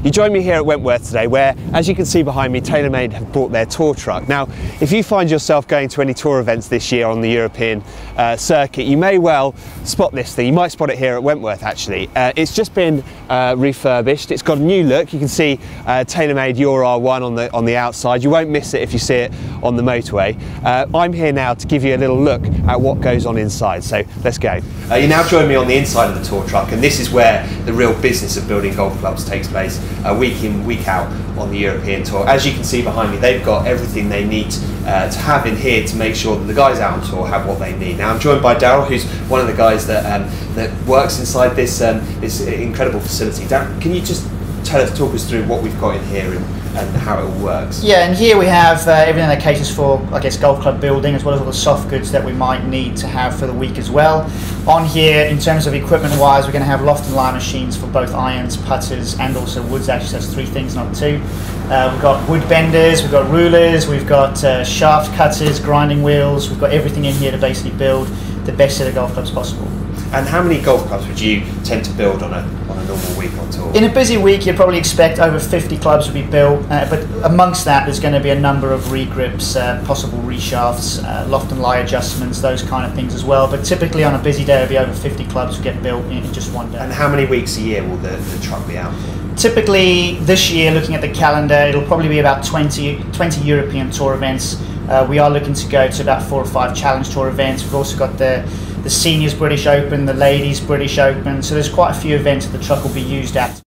You join me here at Wentworth today where, as you can see behind me, TaylorMade have brought their tour truck. Now, if you find yourself going to any tour events this year on the European circuit, you may well spot this thing. You might spot it here at Wentworth actually. It's just been refurbished. It's got a new look. You can see TaylorMade Your R1 on the outside. You won't miss it if you see it on the motorway. I'm here now to give you a little look at what goes on inside, so let's go. You now join me on the inside of the tour truck, and this is where the real business of building golf clubs takes place, week in, week out on the European tour. As you can see behind me, they've got everything they need to have in here to make sure that the guys out on tour have what they need. Now I'm joined by Darren, who's one of the guys that works inside this incredible facility. Darren, can you just talk us through what we've got in here and how it all works? Yeah, and here we have everything that caters for, I guess, golf club building, as well as all the soft goods that we might need to have for the week as well. On here, in terms of equipment wise, we're going to have loft and lie machines for both irons, putters, and also woods. Actually, that's 3 things, not 2. We've got wood benders, we've got rulers, we've got shaft cutters, grinding wheels. We've got everything in here to basically build the best set of golf clubs possible. And how many golf clubs would you tend to build on a normal week on tour? In a busy week, you'd probably expect over 50 clubs to be built, but amongst that, there's going to be a number of regrips, possible reshafts, loft and lie adjustments, those kind of things as well. But typically on a busy day, there'll be over 50 clubs to get built in just one day. And how many weeks a year will the truck be out? Typically, this year, looking at the calendar, it'll probably be about 20 European tour events. We are looking to go to about 4 or 5 challenge tour events. We've also got the seniors British Open, the ladies British Open, so there's quite a few events that the truck will be used at.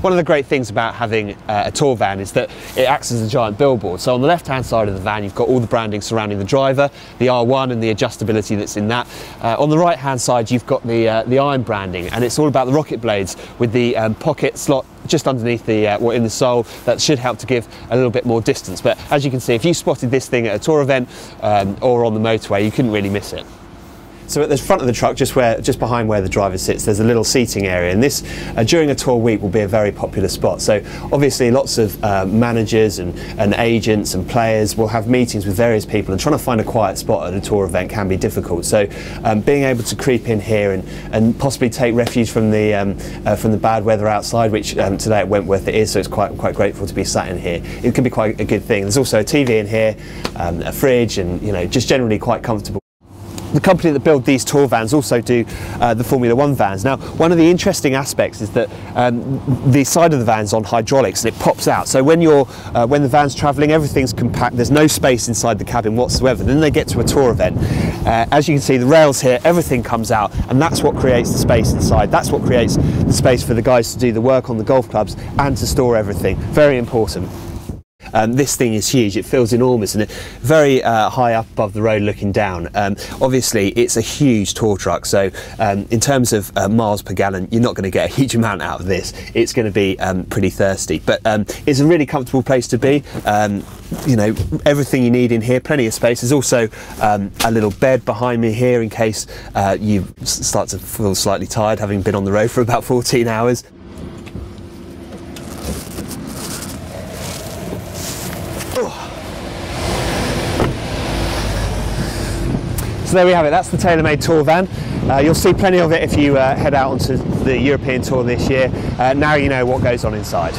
One of the great things about having a tour van is that it acts as a giant billboard. So on the left hand side of the van you've got all the branding surrounding the driver, the R1 and the adjustability that's in that. On the right hand side you've got the iron branding, and it's all about the rocket blades with the pocket slot just underneath the in the sole. That should help to give a little bit more distance. But as you can see, if you spotted this thing at a tour event or on the motorway, you couldn't really miss it. So at the front of the truck, just behind where the driver sits, there's a little seating area, and this during a tour week will be a very popular spot. So obviously lots of managers and agents and players will have meetings with various people, and trying to find a quiet spot at a tour event can be difficult. So being able to creep in here and possibly take refuge from the bad weather outside, which today at Wentworth it is, so it's quite grateful to be sat in here. It can be quite a good thing. There's also a TV in here, a fridge, and just generally quite comfortable. The company that build these tour vans also do the Formula 1 vans. Now, one of the interesting aspects is that the side of the van's on hydraulics and it pops out. So when the van's travelling, everything's compact. There's no space inside the cabin whatsoever. Then they get to a tour event. As you can see, the rails here, everything comes out, and that's what creates the space inside. That's what creates the space for the guys to do the work on the golf clubs and to store everything. Very important. This thing is huge. It feels enormous, and very high up above the road looking down. Obviously it's a huge tour truck, so in terms of miles per gallon you're not going to get a huge amount out of this. It's going to be pretty thirsty, but it's a really comfortable place to be. Everything you need in here, plenty of space. There's also a little bed behind me here in case you start to feel slightly tired having been on the road for about 14 hours. So there we have it, that's the TaylorMade tour van. You'll see plenty of it if you head out onto the European tour this year. Now you know what goes on inside.